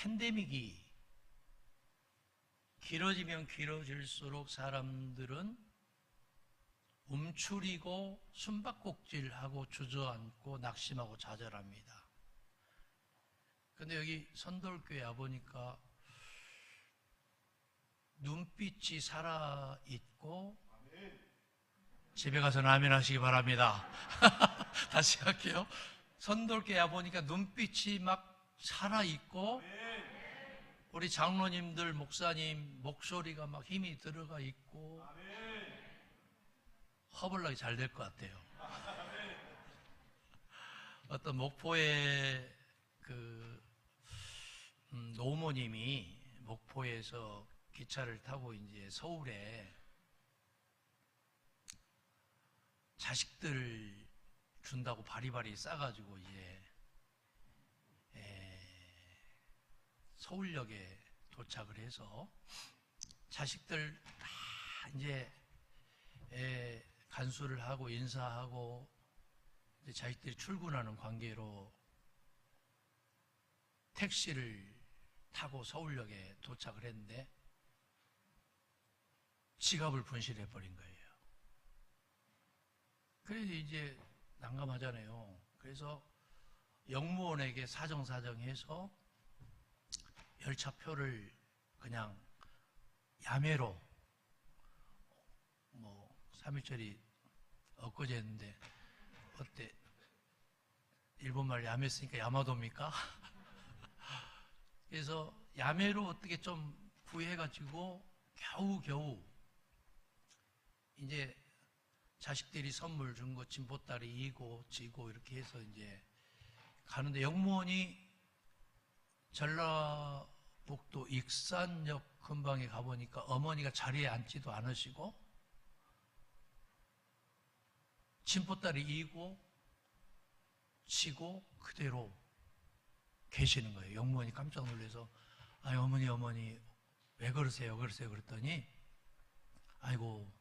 팬데믹이 길어지면 길어질수록 사람들은 움츠리고 숨바꼭질하고 주저앉고 낙심하고 좌절합니다. 근데 여기 선돌교회 와보니까 눈빛이 살아있고, 집에 가서는 아멘 하시기 바랍니다. 다시 할게요. 선돌교회 와보니까 눈빛이 막 살아있고, 우리 장로님들, 목사님 목소리가 막 힘이 들어가 있고, 허벌나게 잘 될 것 같아요. 어떤 목포의 노모님이 목포에서 기차를 타고 이제 서울에 자식들 준다고 바리바리 싸가지고 이제 서울역에 도착을 해서 자식들 다 이제 간수를 하고 인사하고 이제 자식들이 출근하는 관계로 택시를 타고 서울역에 도착을 했는데 지갑을 분실해 버린 거예요. 그래서 이제 난감하잖아요. 그래서 역무원에게 사정사정해서 열차표를 그냥 야매로, 3.1절이 엊그제 했는데 어때? 일본말 야매 쓰니까 야마도입니까? 그래서 야매로 어떻게 좀 구해가지고 겨우겨우 이제 자식들이 선물 준 거 짐보따리 이고 지고 이렇게 해서 이제 가는데, 역무원이 전라북도 익산역 근방에 가보니까 어머니가 자리에 앉지도 않으시고 짐보따리 이고 지고 그대로 계시는 거예요. 역무원이 깜짝 놀라서 아니 어머니 왜 그러세요? 그랬더니 아이고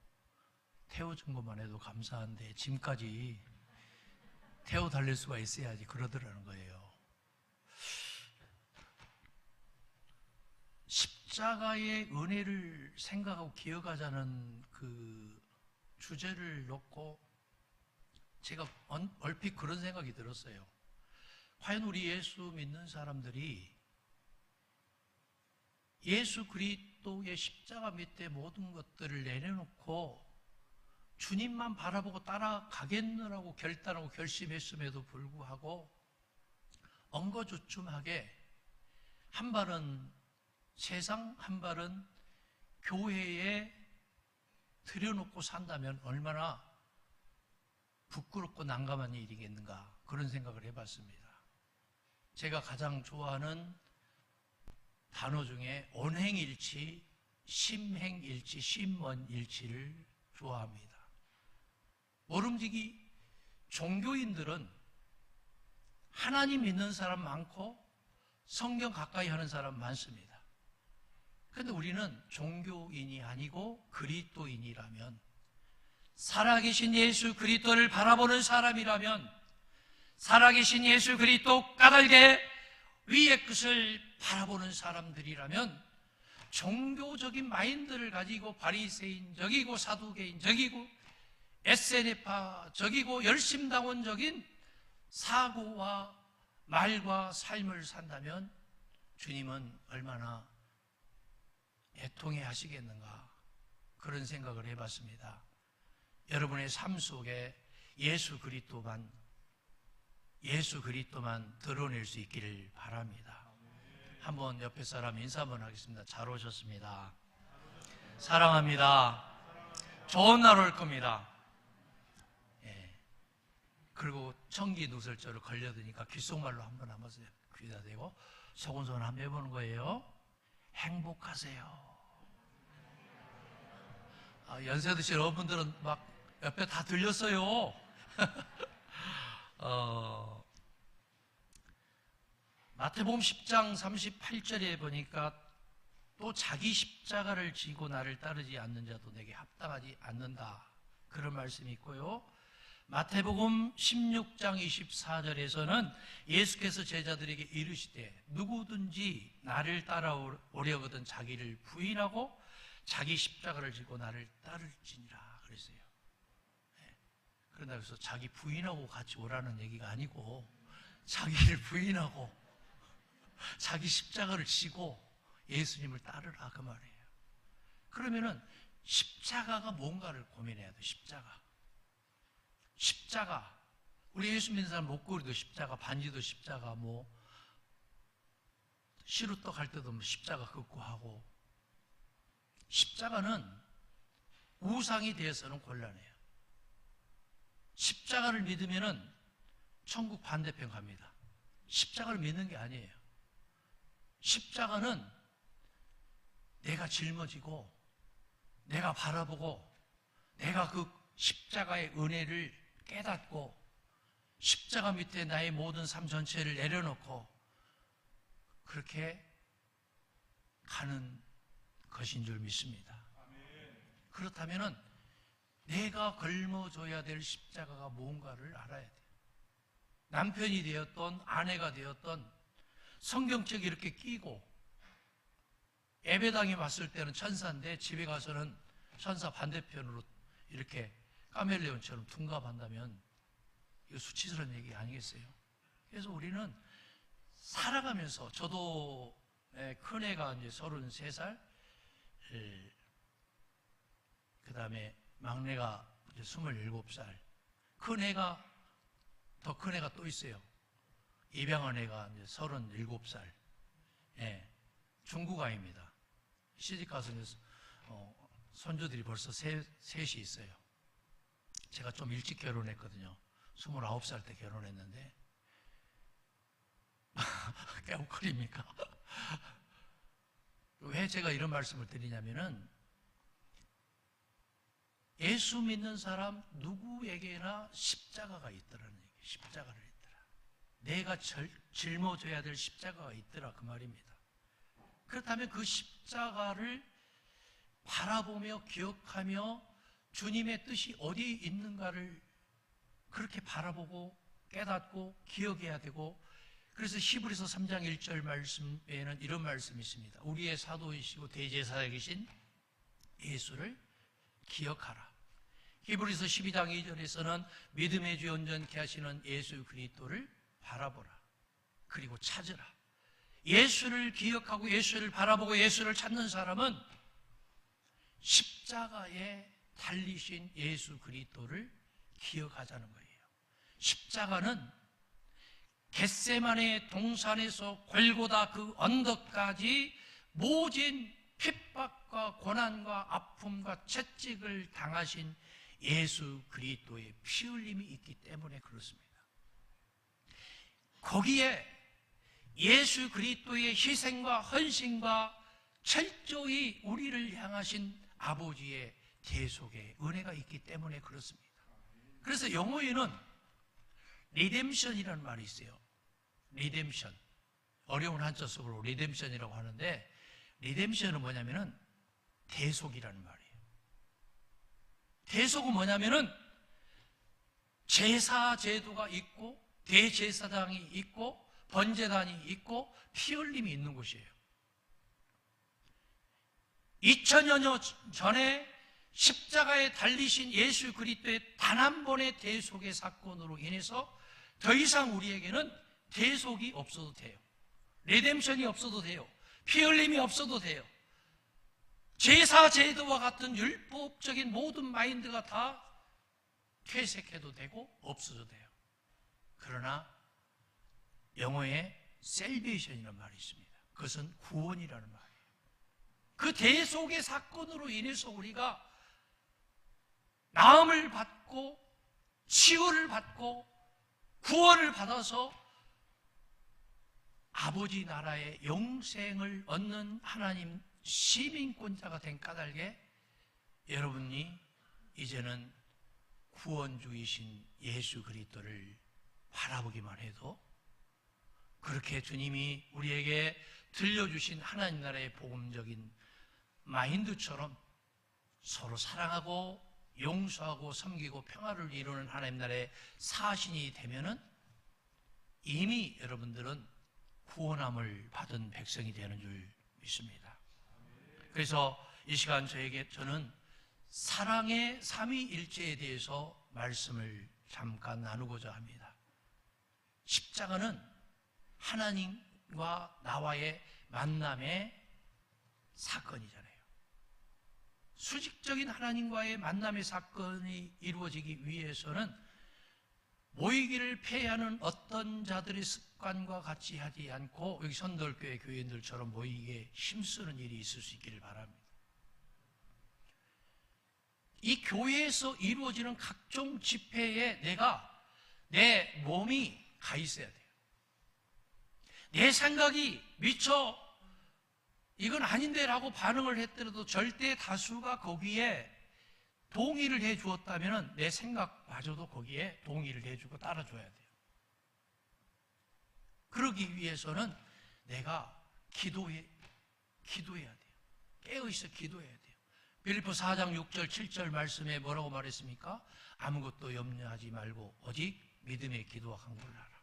태워준 것만 해도 감사한데 짐까지 태워 달릴 수가 있어야지 그러더라는 거예요. 십자가의 은혜를 생각하고 기억하자는 그 주제를 놓고 제가 얼핏 그런 생각이 들었어요. 과연 우리 예수 믿는 사람들이 예수 그리스도의 십자가 밑에 모든 것들을 내려놓고 주님만 바라보고 따라가겠느라고 결단하고 결심했음에도 불구하고 엉거주춤하게 한 발은 세상, 한 발은 교회에 들여놓고 산다면 얼마나 부끄럽고 난감한 일이겠는가, 그런 생각을 해봤습니다. 제가 가장 좋아하는 단어 중에 온행일치, 심행일치, 심원일치를 좋아합니다. 모름지기 종교인들은 하나님 믿는 사람 많고 성경 가까이 하는 사람 많습니다. 그런데 우리는 종교인이 아니고 그리스도인이라면, 살아계신 예수 그리스도를 바라보는 사람이라면, 살아계신 예수 그리스도 까닭에 위의 것을 바라보는 사람들이라면, 종교적인 마인드를 가지고 바리새인적이고 사두개인적이고 SNF파적이고 열심당원적인 사고와 말과 삶을 산다면 주님은 얼마나 애통해 하시겠는가, 그런 생각을 해봤습니다. 여러분의 삶 속에 예수 그리스도만 드러낼 수 있기를 바랍니다. 한번 옆에 사람 인사 한번 하겠습니다. 잘 오셨습니다. 사랑합니다. 좋은 날 올 겁니다. 그리고 청기 누설조를 걸려드니까 귓속말로 한번 귀에다 대고 소곤소곤 한번 해보는 거예요. 행복하세요. 연세 드신 여러분들은 막 옆에 다 들렸어요. 마태복음 10장 38절에 보니까 또 자기 십자가를 지고 나를 따르지 않는 자도 내게 합당하지 않는다, 그런 말씀이 있고요. 마태복음 16장 24절에서는 예수께서 제자들에게 이르시되 누구든지 나를 따라오려거든 자기를 부인하고 자기 십자가를 지고 나를 따를지니라 그랬어요. 그런다 해서 자기 부인하고 같이 오라는 얘기가 아니고 자기를 부인하고 자기 십자가를 지고 예수님을 따르라 그 말이에요. 그러면은 십자가가 뭔가를 고민해야 돼. 십자가 우리 예수 믿는 사람 목걸이도 십자가, 반지도 십자가, 뭐 시루떡 할 때도 십자가 긋고 하고. 십자가는 우상이 되어서는 곤란해요. 십자가를 믿으면은 천국 반대편 갑니다. 십자가를 믿는 게 아니에요. 십자가는 내가 짊어지고 내가 바라보고 내가 그 십자가의 은혜를 깨닫고 십자가 밑에 나의 모든 삶 전체를 내려놓고 그렇게 가는 것인 줄 믿습니다. 그렇다면은 내가 걸머줘야 될 십자가가 뭔가를 알아야 돼요. 남편이 되었던 아내가 되었던 성경책이 이렇게 끼고 예배당에 왔을 때는 천사인데 집에 가서는 천사 반대편으로 이렇게 카멜레온처럼 둔갑한다면 이거 수치스러운 얘기 아니겠어요? 그래서 우리는 살아가면서 저도 큰애가 이제 33살, 그 다음에 막내가 이제 27살, 더 큰 애가 또 있어요. 입양한 애가 이제 37살, 중국 아이입니다. 시집 가서 이제 손주들이 벌써 셋이 있어요. 제가 좀 일찍 결혼했거든요. 29살 때 결혼했는데 깨우거립니까? 왜 제가 이런 말씀을 드리냐면은 예수 믿는 사람 누구에게나 십자가가 있더라는 얘기예요. 십자가를 있더라. 내가 짊어져야 될 십자가가 있더라 그 말입니다. 그렇다면 그 십자가를 바라보며 기억하며 주님의 뜻이 어디에 있는가를 그렇게 바라보고 깨닫고 기억해야 되고, 그래서 히브리서 3장 1절 말씀에는 이런 말씀이 있습니다. 우리의 사도이시고 대제사장이신 예수를 기억하라. 히브리서 12장 2절에서는 믿음의 주 온전케 하시는 예수 그리스도를 바라보라. 그리고 찾으라. 예수를 기억하고 예수를 바라보고 예수를 찾는 사람은 십자가에 달리신 예수 그리스도를 기억하자는 거예요. 십자가는 겟세마네 동산에서 골고다 그 언덕까지 모진 핍박과 고난과 아픔과 채찍을 당하신 예수 그리스도의 피 흘림이 있기 때문에 그렇습니다. 거기에 예수 그리스도의 희생과 헌신과 철저히 우리를 향하신 아버지의 대속의 은혜가 있기 때문에 그렇습니다. 그래서 영어에는 리뎀션이라는 말이 있어요. 리뎀션. 어려운 한자 속으로 리뎀션이라고 하는데, 리뎀션은 뭐냐면은 대속이라는 말이에요. 대속은 뭐냐면은 제사 제도가 있고 대제사장이 있고 번제단이 있고 피 흘림이 있는 곳이에요. 2000여 년 전에 십자가에 달리신 예수 그리스도의 단 한 번의 대속의 사건으로 인해서 더 이상 우리에게는 대속이 없어도 돼요. 리뎀션이 없어도 돼요. 피 흘림이 없어도 돼요. 제사 제도와 같은 율법적인 모든 마인드가 다 퇴색해도 되고 없어도 돼요. 그러나 영어에 salvation이라는 말이 있습니다. 그것은 구원이라는 말이에요. 그 대속의 사건으로 인해서 우리가 나음을 받고 치유를 받고 구원을 받아서 아버지 나라의 영생을 얻는 하나님 시민권자가 된 까닭에 여러분이 이제는 구원주이신 예수 그리스도를 바라보기만 해도 그렇게 주님이 우리에게 들려주신 하나님 나라의 복음적인 마인드처럼 서로 사랑하고 용서하고 섬기고 평화를 이루는 하나님 나라의 사신이 되면은 이미 여러분들은 구원함을 받은 백성이 되는 줄 믿습니다. 그래서 이 시간 저는 사랑의 삼위일체에 대해서 말씀을 잠깐 나누고자 합니다. 십자가는 하나님과 나와의 만남의 사건이잖아요. 수직적인 하나님과의 만남의 사건이 이루어지기 위해서는 모이기를 폐하는 어떤 자들의 습관과 같이 하지 않고 여기 선돌교회 교인들처럼 모이기에 힘쓰는 일이 있을 수 있기를 바랍니다. 이 교회에서 이루어지는 각종 집회에 내 몸이 가 있어야 돼요. 내 생각이 미처 이건 아닌데 라고 반응을 했더라도 절대 다수가 거기에 동의를 해 주었다면 내 생각마저도 거기에 동의를 해주고 따라줘야 돼요. 그러기 위해서는 내가 기도해야 돼요. 깨어있어 기도해야 돼요. 빌립보 4장 6절 7절 말씀에 뭐라고 말했습니까? 아무것도 염려하지 말고 오직 믿음의 기도와 간구를 하라.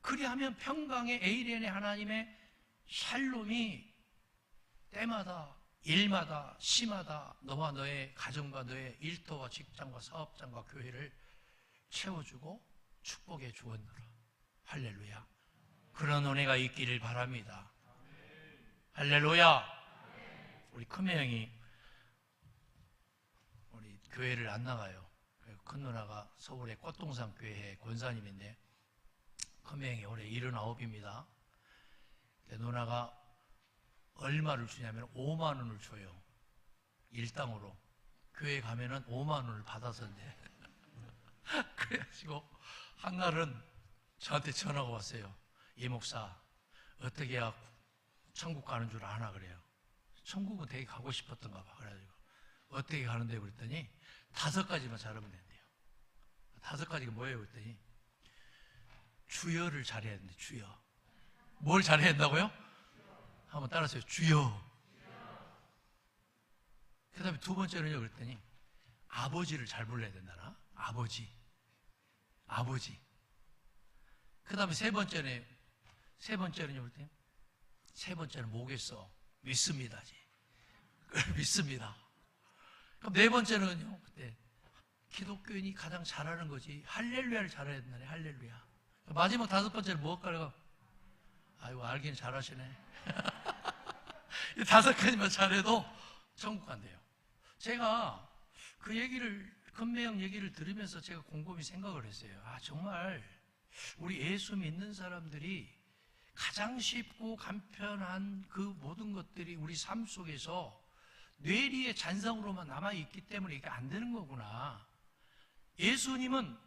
그리하면 평강의 에이렌의 하나님의 샬롬이 때마다 일마다 시마다 너와 너의 가정과 너의 일터와 직장과 사업장과 교회를 채워주고 축복해 주었노라. 할렐루야. 그런 은혜가 있기를 바랍니다. 할렐루야. 우리 큰매 형이 우리 교회를 안 나가요. 큰 누나가 서울의 꽃동산 교회 권사님인데 큰매 형이 올해 79입니다. 누나가 얼마를 주냐면 5만 원을 줘요. 일당으로. 교회 가면은 5만 원을 받아서인데. 그래가지고 한날은 저한테 전화가 왔어요. 이 목사 어떻게 해야 천국 가는 줄 아나 그래요. 천국은 되게 가고 싶었던가 봐. 그래가지고 어떻게 가는데 그랬더니 5가지만 잘하면 된대요. 5가지가 뭐예요 그랬더니 주여를 잘해야 된대. 주여. 뭘 잘해야 된다고요? 한번 따라하세요. 주여. 그 다음에 2번째는요 그랬더니 아버지를 잘 불러야 된다나? 아버지. 그 다음에 3번째는요 그랬더니 3번째는 뭐겠어? 믿습니다지. 믿습니다. 그럼 4번째는요 그때 기독교인이 가장 잘하는 거지 할렐루야를 잘해야 된다네. 할렐루야. 마지막 5번째는 무엇일까요? 아이고 알긴 잘하시네. 5가지만 잘해도 천국 간대요. 제가 그 얘기를 큰매형 얘기를 들으면서 제가 곰곰이 생각을 했어요. 아 정말 우리 예수 믿는 사람들이 가장 쉽고 간편한 그 모든 것들이 우리 삶 속에서 뇌리의 잔상으로만 남아있기 때문에 이게 안 되는 거구나. 예수님은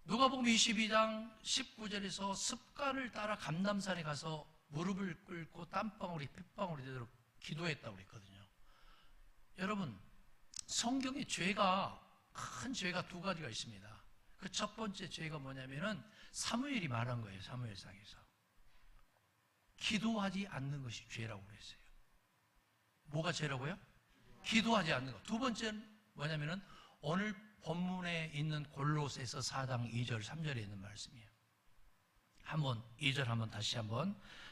누가복음 22장 19절에서 습관을 따라 감람산에 가서 무릎을 꿇고 땀방울이 핏방울이 되도록 기도했다고 그랬거든요. 여러분 성경에 큰 죄가 2가지가 있습니다. 그 첫 번째 죄가 뭐냐면은 사무엘이 말한 거예요. 사무엘상에서 기도하지 않는 것이 죄라고 그랬어요. 뭐가 죄라고요? 기도하지 않는 것. 2번째는 뭐냐면은 오늘 본문에 있는 골로새서 4장 2절 3절에 있는 말씀이에요. 2절 다시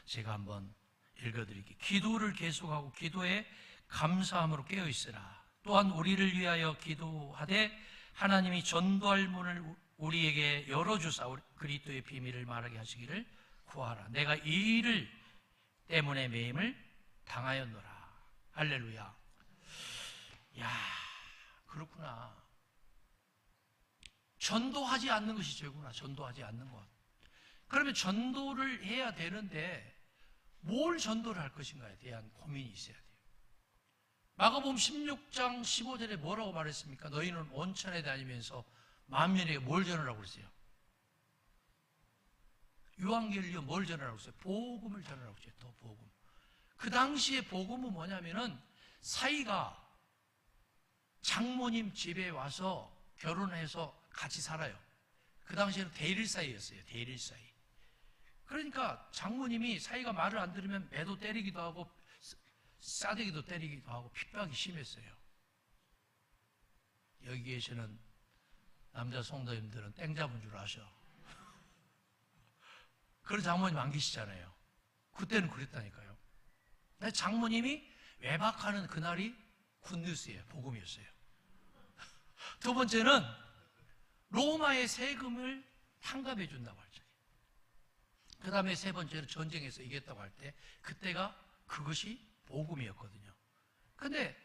제가 한번 읽어드릴게요. 기도를 계속하고 기도에 감사함으로 깨어있으라. 또한 우리를 위하여 기도하되 하나님이 전도할 문을 우리에게 열어주사 그리스도의 비밀을 말하게 하시기를 구하라. 내가 이 일을 때문에 매임을 당하였노라. 할렐루야. 야, 그렇구나. 전도하지 않는 것이 죄구나. 전도하지 않는 것. 그러면 전도를 해야 되는데 뭘 전도를 할 것인가에 대한 고민이 있어야 돼요. 마가복음 16장 15절에 뭐라고 말했습니까? 너희는 온천에 다니면서 만민에게 뭘 전하라고 그랬어요? 유한겔리오 뭘 전하라고 했어요? 복음을 전하라고 했어요. 또 복음. 그 당시에 복음은 뭐냐면은 사이가 장모님 집에 와서 결혼해서 같이 살아요. 그 당시에는 대릴 사이였어요. 대릴 사이. 그러니까 장모님이 사이가 말을 안 들으면 매도 때리기도 하고 싸대기도 때리기도 하고 핍박이 심했어요. 여기 계시는 남자 성도님들은 땡 잡은 줄 아셔. 그런 장모님 안 계시잖아요. 그때는 그랬다니까요. 근데 장모님이 외박하는 그날이 굿뉴스예요. 복음이었어요. 두 번째는 로마의 세금을 탕감해 준다고 할 때, 그 다음에 세 번째는 전쟁에서 이겼다고 할 때, 그때가 그것이 복음이었거든요. 근데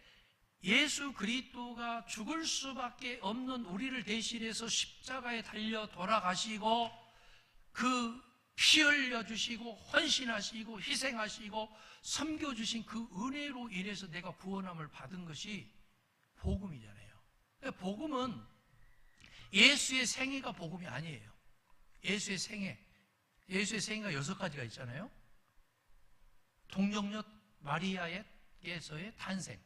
예수 그리스도가 죽을 수밖에 없는 우리를 대신해서 십자가에 달려 돌아가시고 그 피 흘려주시고 헌신하시고 희생하시고 섬겨주신 그 은혜로 인해서 내가 구원함을 받은 것이 복음이잖아요. 복음은 예수의 생애가 복음이 아니에요. 예수의 생애가 6가지가 있잖아요. 동정녀 마리아에게서의 탄생.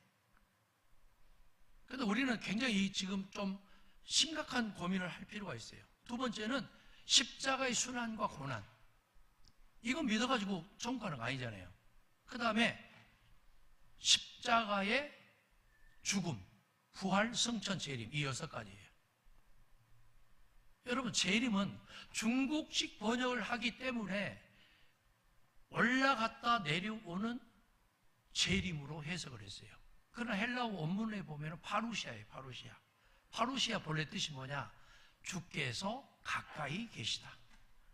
그런데 우리는 굉장히 지금 좀 심각한 고민을 할 필요가 있어요. 두 번째는 십자가의 순환과 고난. 이거 믿어가지고 천국 가는 거 아니잖아요. 그 다음에 십자가의 죽음, 부활, 승천, 재림. 이 6가지예요. 여러분, 재림은 중국식 번역을 하기 때문에 올라갔다 내려오는 재림으로 해석을 했어요. 그러나 헬라어 원문에 보면 파루시아예요. 파루시아 본래 뜻이 뭐냐? 주께서 가까이 계시다.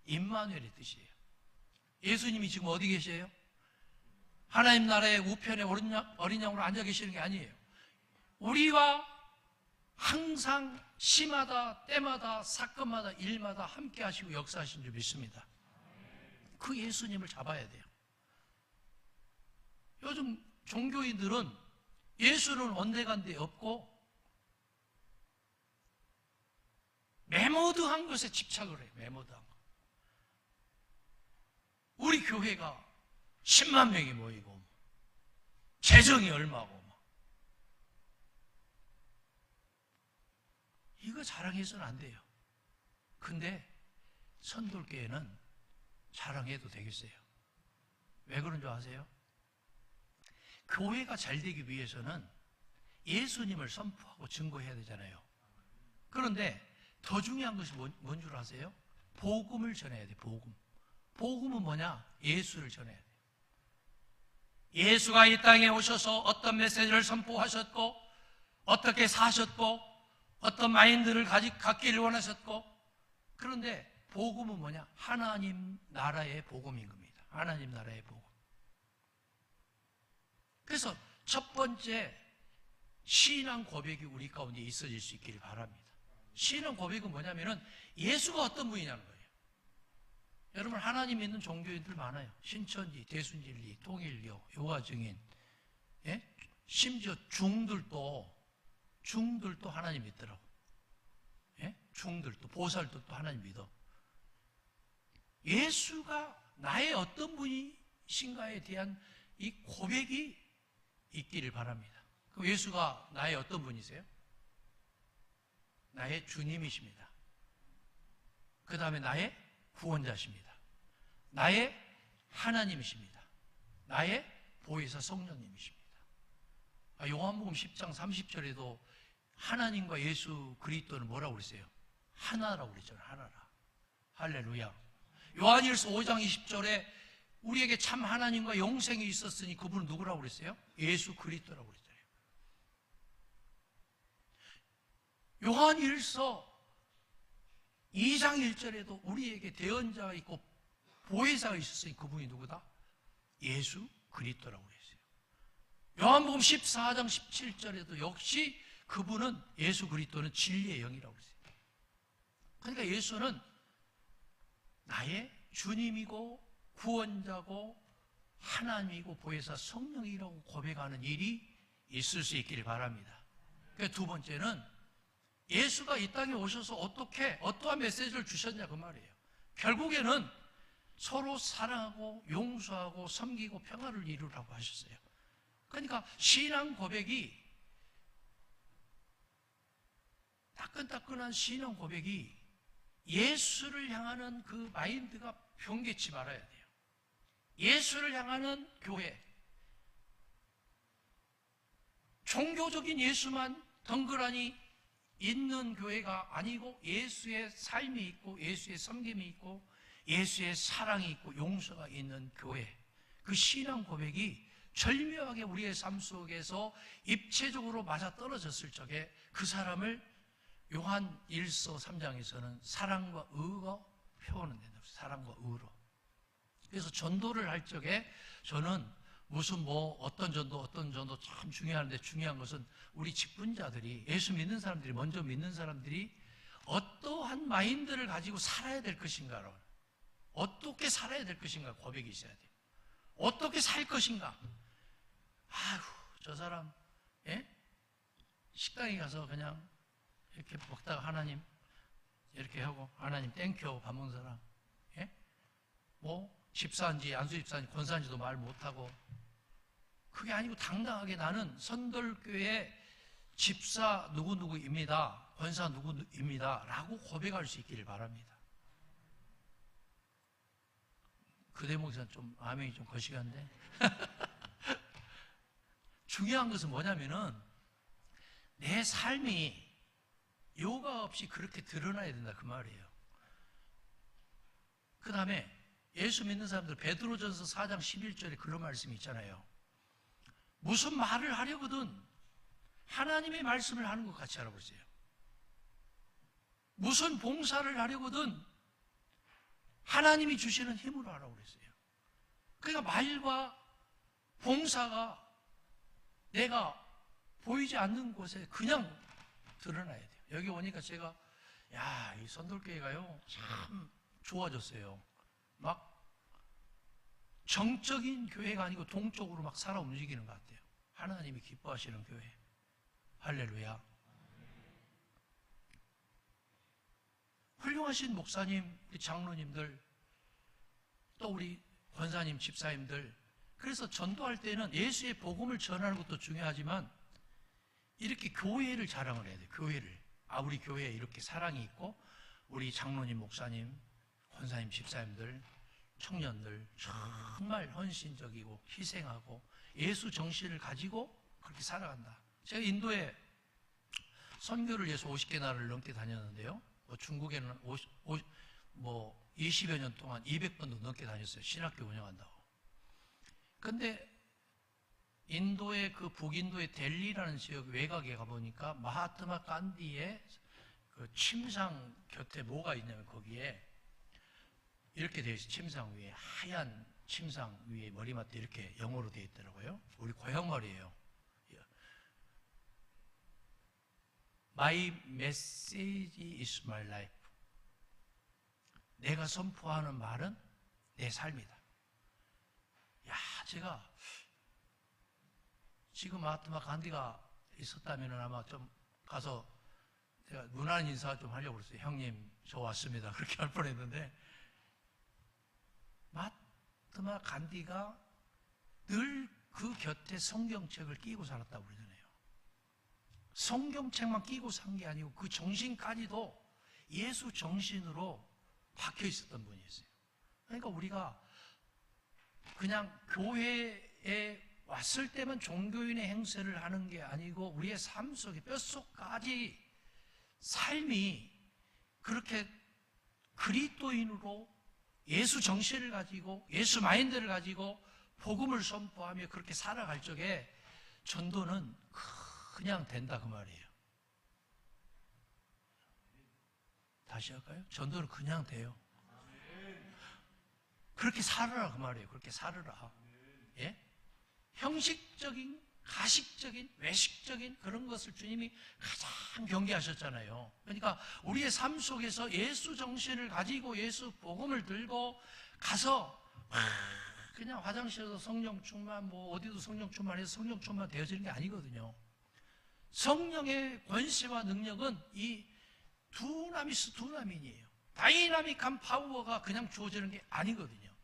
임마누엘의 뜻이에요. 예수님이 지금 어디 계세요? 하나님 나라의 우편에 어린 양으로 앉아 계시는 게 아니에요. 우리와 항상 시마다 때마다 사건마다 일마다 함께 하시고 역사하신 줄 믿습니다. 그 예수님을 잡아야 돼요. 요즘 종교인들은 예수는 온데간데 없고 메모드한 것에 집착을 해요. 메모드한 것. 우리 교회가 10만 명이 모이고 재정이 얼마고 이거 자랑해서는 안 돼요. 근데 선돌교회는 자랑해도 되겠어요. 왜 그런 줄 아세요? 교회가 잘 되기 위해서는 예수님을 선포하고 증거해야 되잖아요. 그런데 더 중요한 것이 뭔 줄 아세요? 복음을 전해야 돼요. 복음은 뭐냐? 예수를 전해야 돼요. 예수가 이 땅에 오셔서 어떤 메시지를 선포하셨고 어떻게 사셨고 어떤 마인드를 갖기를 원하셨고, 그런데 복음은 뭐냐? 하나님 나라의 복음인 겁니다. 하나님 나라의 복음. 그래서 첫 번째 신앙 고백이 우리 가운데 있어질 수 있기를 바랍니다. 신앙 고백은 뭐냐면은 예수가 어떤 분이냐는 거예요. 여러분, 하나님 믿는 종교인들 많아요. 신천지, 대순진리, 통일교, 요가증인, 예? 심지어 중들도 하나님 믿더라고. 예? 중들도, 보살들도 하나님 믿어. 예수가 나의 어떤 분이신가에 대한 이 고백이 있기를 바랍니다. 그럼 예수가 나의 어떤 분이세요? 나의 주님이십니다. 그 다음에 나의 구원자십니다. 나의 하나님이십니다. 나의 보혜사 성령님이십니다. 요한복음 10장 30절에도 하나님과 예수 그리스도는 뭐라고 그랬어요? 하나라고 그랬잖아요. 하나라. 할렐루야. 요한일서 5장 20절에 우리에게 참 하나님과 영생이 있었으니 그분은 누구라고 그랬어요? 예수 그리스도라고 그랬잖아요. 요한일서 2장 1절에도 우리에게 대언자가 있고 보혜사가 있었으니 그분이 누구다? 예수 그리스도라고 그랬어요. 요한복음 14장 17절에도 역시 그분은 예수 그리스도는 진리의 영이라고 그랬어요. 그러니까 예수는 나의 주님이고 구원자고 하나님이고 보혜사 성령이라고 고백하는 일이 있을 수 있기를 바랍니다. 그러니까 두 번째는 예수가 이 땅에 오셔서 어떠한 메시지를 주셨냐 그 말이에요. 결국에는 서로 사랑하고 용서하고 섬기고 평화를 이루라고 하셨어요. 그러니까 신앙 고백이, 따끈따끈한 신앙 고백이 예수를 향하는 그 마인드가 변개치 말아야 돼요. 예수를 향하는 교회, 종교적인 예수만 덩그러니 있는 교회가 아니고 예수의 삶이 있고 예수의 섬김이 있고 예수의 사랑이 있고 용서가 있는 교회, 그 신앙 고백이 절묘하게 우리의 삶 속에서 입체적으로 맞아떨어졌을 적에 그 사람을 요한 1서 3장에서는 사랑과 의가 표현은 된다. 사랑과 의로. 그래서 전도를 할 적에 저는 무슨 어떤 전도 참 중요한데 중요한 것은 우리 직분자들이, 예수 믿는 사람들이, 먼저 믿는 사람들이 어떠한 마인드를 가지고 살아야 될 것인가를, 어떻게 살아야 될 것인가 고백이 있어야 돼요. 어떻게 살 것인가. 아휴, 저 사람, 예? 식당에 가서 그냥 이렇게 먹다가 하나님 이렇게 하고 하나님 땡큐 하고 밥 먹는 사람, 예? 집사인지 안수 집사인지 권사인지도 말 못하고, 그게 아니고 당당하게 나는 선돌교회 집사 누구누구입니다, 권사 누구입니다 라고 고백할 수 있기를 바랍니다. 그 대목에서는 좀 아멘이 좀 거시기한데 중요한 것은 뭐냐면은 내 삶이 요가 없이 그렇게 드러나야 된다 그 말이에요. 그 다음에 예수 믿는 사람들 베드로전서 4장 11절에 그런 말씀이 있잖아요. 무슨 말을 하려거든 하나님의 말씀을 하는 것 같이 하라고 했어요. 무슨 봉사를 하려거든 하나님이 주시는 힘으로 하라고 그랬어요. 그러니까 말과 봉사가 내가 보이지 않는 곳에 그냥 드러나야 돼요. 여기 오니까 제가 이 선돌교회가요 참 좋아졌어요. 막 정적인 교회가 아니고 동적으로 막 살아 움직이는 것 같아요. 하나님이 기뻐하시는 교회. 할렐루야. 훌륭하신 목사님, 장로님들, 또 우리 권사님, 집사님들, 그래서 전도할 때는 예수의 복음을 전하는 것도 중요하지만 이렇게 교회를 자랑을 해야 돼요. 교회를. 우리 교회에 이렇게 사랑이 있고 우리 장로님, 목사님, 권사님, 집사님들, 청년들 정말 헌신적이고 희생하고 예수 정신을 가지고 그렇게 살아간다. 제가 인도에 선교를 위해서 50개 나라를 넘게 다녔는데요. 중국에는 20여 년 동안 200번도 넘게 다녔어요. 신학교 운영한다고. 근데 인도의 그 북인도의 델리라는 지역 외곽에 가보니까 마하트마 간디의 그 침상 곁에 뭐가 있냐면 거기에 이렇게 되어 있어요. 침상 위에 하얀 침상 위에 머리맡에 이렇게 영어로 되어 있더라고요. 우리 고향 말이에요. My message is my life. 내가 선포하는 말은 내 삶이다. 제가 지금 마하트마 간디가 있었다면 아마 좀 가서 제가 무난 인사 좀 하려고 그랬어요. 형님, 저 왔습니다. 그렇게 할 뻔했는데 마하트마 간디가 늘 그 곁에 성경책을 끼고 살았다고 그러잖아요. 성경책만 끼고 산 게 아니고 그 정신까지도 예수 정신으로 박혀 있었던 분이었어요. 그러니까 우리가 그냥 교회에 왔을 때만 종교인의 행세를 하는 게 아니고 우리의 삶 속에 뼛속까지 삶이 그렇게 그리스도인으로 예수 정신을 가지고 예수 마인드를 가지고 복음을 선포하며 그렇게 살아갈 적에 전도는 그냥 된다 그 말이에요. 다시 할까요? 전도는 그냥 돼요. 그렇게 살아라 그 말이에요. 그렇게 살아라. 예? 형식적인, 가식적인, 외식적인 그런 것을 주님이 가장 경계하셨잖아요. 그러니까 우리의 삶 속에서 예수 정신을 가지고 예수 복음을 들고 가서 그냥 화장실에서 성령 충만, 어디도 성령 충만해서 성령 충만 되어지는 게 아니거든요. 성령의 권세와 능력은 이 두나미스 두나민이에요. 다이나믹한 파워가 그냥 주어지는 게 아니거든요.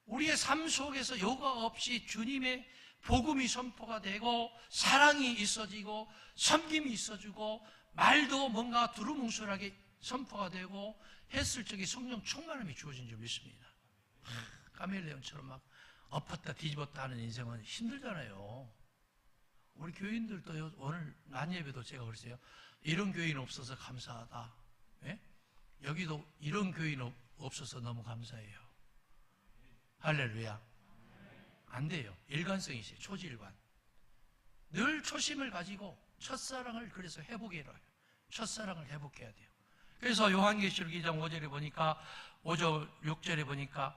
우리의 삶 속에서 요가 없이 주님의 복음이 선포가 되고 사랑이 있어지고 섬김이 있어지고 말도 뭔가 두루뭉술하게 선포가 되고 했을 적에 성령 충만함이 주어진 줄 믿습니다. 카멜레온처럼 막 엎었다 뒤집었다 하는 인생은 힘들잖아요. 우리 교인들도 오늘 낮 예배도 제가 그랬어요. 이런 교인 없어서 감사하다. 예? 여기도 이런 교인 없어서 너무 감사해요. 할렐루야. 안 돼요. 일관성이세요. 초지일관. 늘 초심을 가지고 첫사랑을 그래서 회복해라. 첫사랑을 회복해야 돼요. 그래서 요한계시록 2장 5절에 보니까 5절 6절에 보니까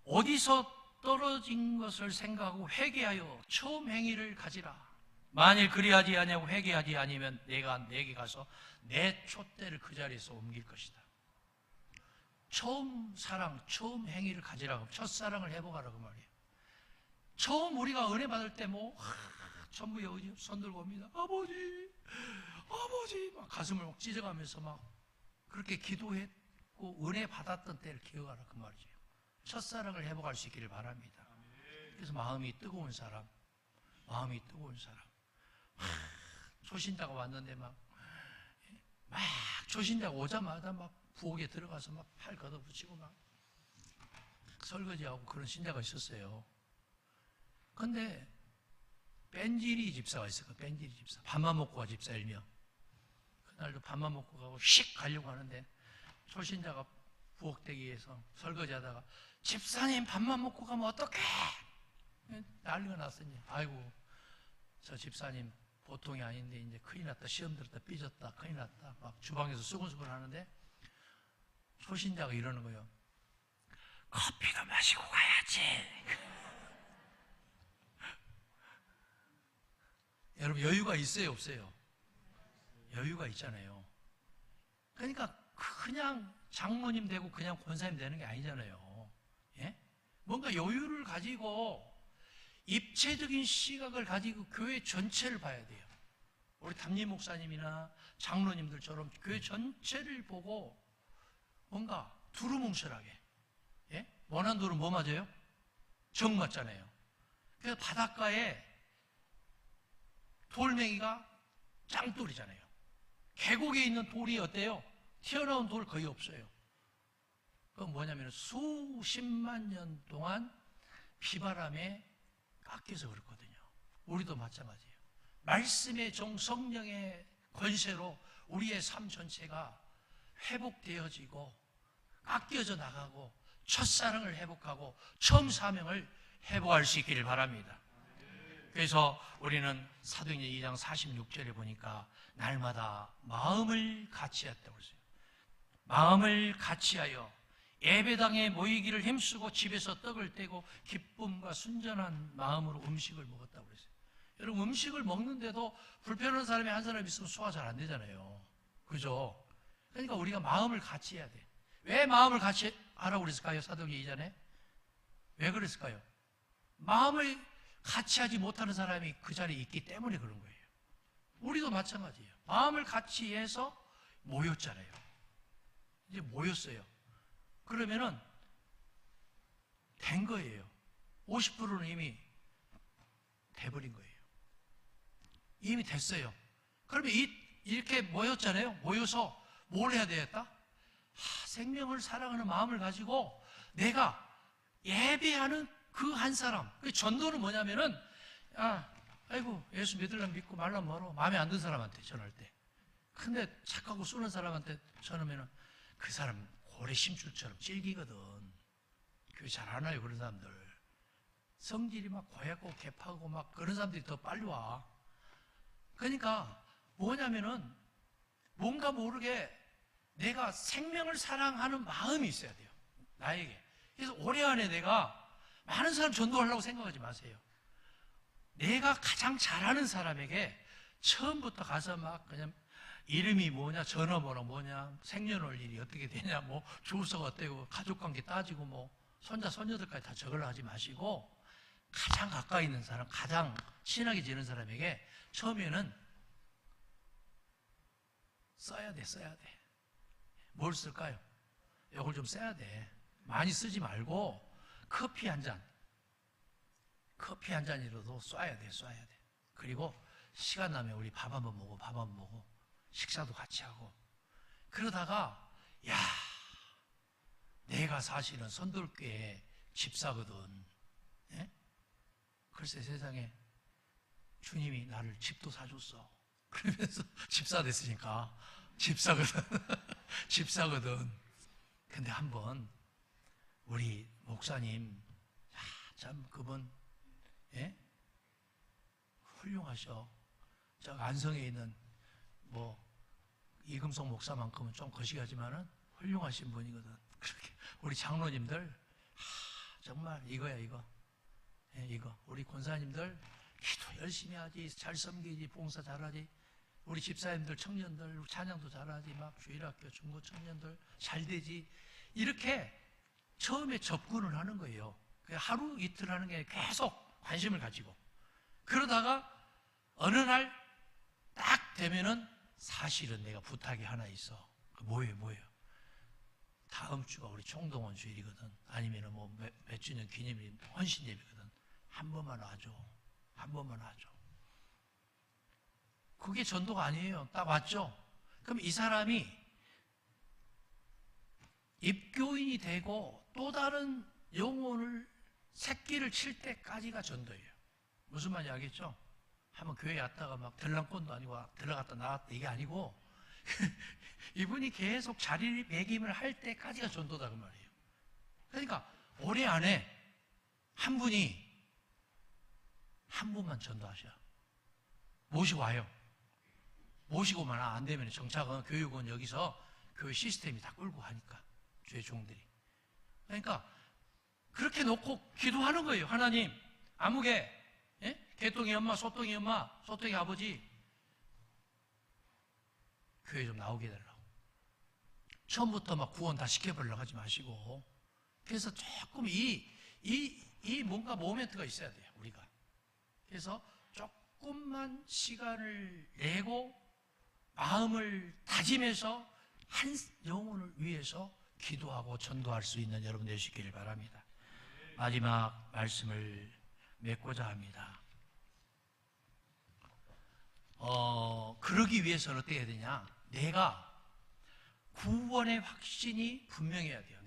어디서 떨어진 것을 생각하고 회개하여 처음 행위를 가지라. 만일 그리하지 아니하고 회개하지 아니면 내가 내게 가서 내 촛대를 그 자리에서 옮길 것이다. 처음 사랑, 처음 행위를 가지라고, 첫사랑을 회복하라 그 말이에요. 처음 우리가 은혜 받을 때 전부 여기 손 들고 옵니다. 아버지, 아버지, 막 가슴을 막 찢어가면서 막 그렇게 기도했고 은혜 받았던 때를 기억하라 그 말이죠. 첫사랑을 회복할 수 있기를 바랍니다. 그래서 마음이 뜨거운 사람, 초신자가 왔는데 막 초신자가 오자마자 막 부엌에 들어가서 막 팔 걷어붙이고 막 설거지하고 그런 신자가 있었어요. 근데 뺀질이 집사가 있어요. 뺀질이 집사. 밥만 먹고 가 집사 일명. 그날도 밥만 먹고 가고 휙 가려고 하는데 초신자가 부엌대기에서 설거지하다가 집사님 밥만 먹고 가면 어떡해? 난리가 났으니 아이고 저 집사님 보통이 아닌데 이제 큰일 났다. 시험 들었다. 삐졌다. 큰일 났다. 막 주방에서 수근수근 하는데 초신자가 이러는 거예요. 커피도 마시고 가야지. 여러분 여유가 있어요 없어요? 여유가 있잖아요. 그러니까 그냥 장모님 되고 그냥 권사님 되는 게 아니잖아요. 예? 뭔가 여유를 가지고 입체적인 시각을 가지고 교회 전체를 봐야 돼요. 우리 담임 목사님이나 장로님들처럼 교회 전체를 보고 뭔가 두루뭉실하게, 예? 원한 돌은 뭐 맞아요? 정 맞잖아요. 그래서 바닷가에 돌멩이가 짱돌이잖아요. 계곡에 있는 돌이 어때요? 튀어나온 돌 거의 없어요. 그건 뭐냐면 수십만 년 동안 비바람에 깎여서 그렇거든요. 우리도 마찬가지예요. 말씀의 종 성령의 권세로 우리의 삶 전체가 회복되어지고 깎여져 나가고 첫사랑을 회복하고 처음 사명을 회복할 수 있기를 바랍니다. 그래서 우리는 사도행전 2장 46절에 보니까 날마다 마음을 같이했다고 했어요. 마음을 같이하여 예배당에 모이기를 힘쓰고 집에서 떡을 떼고 기쁨과 순전한 마음으로 음식을 먹었다고 그랬어요. 여러분 음식을 먹는데도 불편한 사람이 한 사람 있으면 소화 잘 안 되잖아요. 그죠? 그러니까 우리가 마음을 같이 해야 돼. 왜 마음을 같이 하라고 그랬을까요? 사도행전 이전에? 왜 그랬을까요? 마음을 같이 하지 못하는 사람이 그 자리에 있기 때문에 그런 거예요. 우리도 마찬가지예요. 마음을 같이 해서 모였잖아요. 이제 모였어요. 그러면은 된 거예요. 50%는 이미 돼버린 거예요. 이미 됐어요. 그러면 이렇게 모였잖아요. 모여서 뭘 해야 되겠다? 생명을 사랑하는 마음을 가지고 내가 예배하는 그 한 사람. 그 전도는 뭐냐면은 아이고 예수 믿으려면 믿고 말라면 말어. 마음에 안 든 사람한테 전할 때. 근데 착하고 쏘는 사람한테 전하면은 그 사람 고래 심줄처럼 질기거든. 교회 잘 안 와요 그런 사람들. 성질이 막 고약고 개파고 막 그런 사람들이 더 빨리 와. 그러니까 뭐냐면은 뭔가 모르게 내가 생명을 사랑하는 마음이 있어야 돼요. 나에게. 그래서 올해 안에 내가 많은 사람 전도하려고 생각하지 마세요. 내가 가장 잘하는 사람에게 처음부터 가서 막 그냥 이름이 뭐냐, 전화번호 뭐냐, 생년월일이 어떻게 되냐, 뭐 주소가 어때고, 가족관계 따지고 뭐 손자, 손녀들까지 다 적으려 하지 마시고 가장 가까이 있는 사람, 가장 친하게 지는 사람에게 처음에는 써야 돼. 뭘 쓸까요? 이걸 좀 써야 돼. 많이 쓰지 말고 커피 한 잔이라도 쏴야 돼. 그리고 시간 나면 우리 밥 한번 먹고 식사도 같이 하고 그러다가 내가 사실은 선돌교회 집사거든. 예? 글쎄 세상에 주님이 나를 집도 사줬어. 그러면서 집사 됐으니까 집사거든. 집사거든. 근데 한번 우리 목사님, 참 그분 훌륭하셔. 저 안성에 있는 이금성 목사만큼은 좀 거시기하지만은 훌륭하신 분이거든. 그렇게 우리 장로님들 정말 이거야 이거. 이거 우리 권사님들 기도 열심히 하지, 잘 섬기지, 봉사 잘하지. 우리 집사님들, 청년들 찬양도 잘하지, 막 주일학교 중고 청년들 잘 되지. 이렇게 처음에 접근을 하는 거예요. 하루 이틀 하는 게 계속 관심을 가지고. 그러다가 어느 날 딱 되면은 사실은 내가 부탁이 하나 있어. 뭐예요? 다음 주가 우리 총동원 주일이거든. 아니면은 몇 주년 기념일 헌신 예배거든. 한 번만 와줘. 한 번만 와줘. 그게 전도가 아니에요. 딱 왔죠? 그럼 이 사람이 입교인이 되고 또 다른 영혼을 새끼를 칠 때까지가 전도예요. 무슨 말인지 알겠죠? 한번 교회 왔다가 막 들랑권도 아니고 들어갔다 나왔다 이게 아니고 이분이 계속 자리 매김을 할 때까지가 전도다 그 말이에요. 그러니까 올해 안에 한 분이 한 분만 전도하셔. 모시고 와요. 모시고만 안 되면 정착은 교육은 여기서 교회 시스템이 다 끌고 가니까 주의 종들이. 그러니까 그렇게 놓고 기도하는 거예요. 하나님 아무개 개똥이 엄마, 소똥이 엄마, 소똥이 아버지 교회 좀 나오게 해달라고. 처음부터 막 구원 다 시켜보려고 하지 마시고. 그래서 조금 이 뭔가 모멘트가 있어야 돼요, 우리가. 그래서 조금만 시간을 내고 마음을 다짐해서 한 영혼을 위해서 기도하고 전도할 수 있는 여러분 되시기를 바랍니다. 마지막 말씀을 맺고자 합니다. 그러기 위해서는 어떻게 해야 되냐? 내가 구원의 확신이 분명해야 돼요.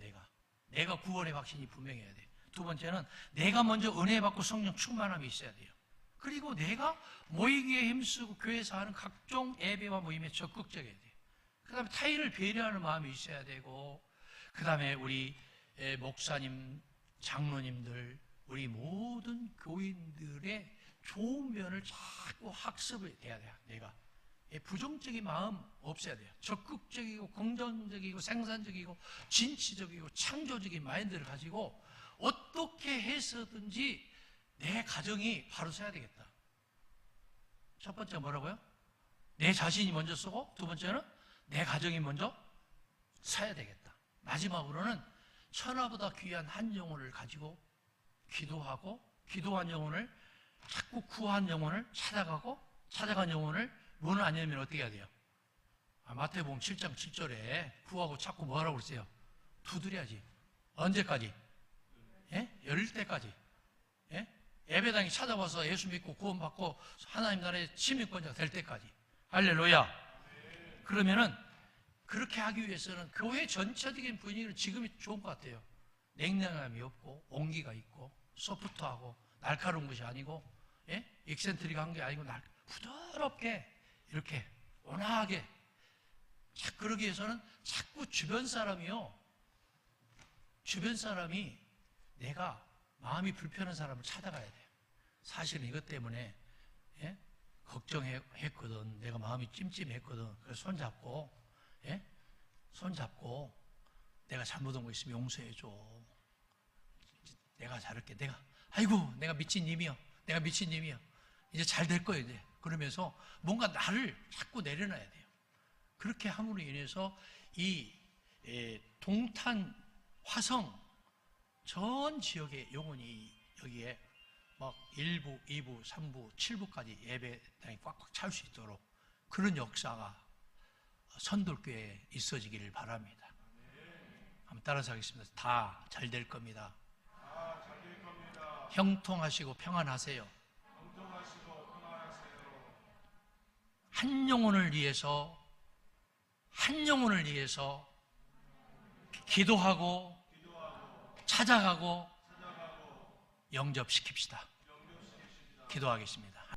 내가 구원의 확신이 분명해야 돼요. 두 번째는 내가 먼저 은혜 받고 성령 충만함이 있어야 돼요. 그리고 내가 모이기에 힘쓰고 교회에서 하는 각종 예배와 모임에 적극적이어야 돼요. 그 다음에 타인을 배려하는 마음이 있어야 되고, 그 다음에 우리 목사님, 장로님들, 우리 모든 교인들의 좋은 면을 자꾸 학습을 해야 돼요. 내가 부정적인 마음 없애야 돼요. 적극적이고 긍정적이고 생산적이고 진취적이고 창조적인 마인드를 가지고 어떻게 해서든지 내 가정이 바로 서야 되겠다. 첫 번째 뭐라고요? 내 자신이 먼저 서고, 두 번째는 내 가정이 먼저 서야 되겠다. 마지막으로는 천하보다 귀한 한 영혼을 가지고 기도하고, 기도한 영혼을 자꾸 구한 영혼을 찾아가고, 찾아간 영혼을 문을 안 열면 어떻게 해야 돼요? 마태복음 7장 7절에 구하고 찾고 뭐 하라고 그랬어요? 두드려야지. 언제까지? 열릴 때까지. 예배당에 찾아와서 예수 믿고 구원받고 하나님 나라의 시민권자가 될 때까지. 할렐루야. 그러면은 그렇게 하기 위해서는 교회 전체적인 분위기는 지금이 좋은 것 같아요. 냉랭함이 없고 온기가 있고 소프트하고 날카로운 것이 아니고 익센트릭한 게 아니고 부드럽게 이렇게 온화하게. 그러기 위해서는 자꾸 주변 사람이 내가 마음이 불편한 사람을 찾아가야 돼요. 사실은 이것 때문에 걱정했거든. 내가 마음이 찜찜했거든. 그래서 손잡고 내가 잘못한 거 있으면 용서해줘. 내가 잘할게. 내가 미친 님이야. 이제 잘 될 거야 이제. 그러면서 뭔가 나를 자꾸 내려놔야 돼요. 그렇게 함으로 인해서 이 동탄, 화성 전 지역의 영혼이 여기에 막 1부, 2부, 3부, 7부까지 예배당이 꽉꽉 찰 수 있도록 그런 역사가 선돌교회에 있어지기를 바랍니다. 한번 따라서 하겠습니다. 다 잘 될 겁니다. 형통하시고 평안하세요. 한 영혼을 위해서 기도하고 찾아가고 영접시킵시다. 기도하겠습니다.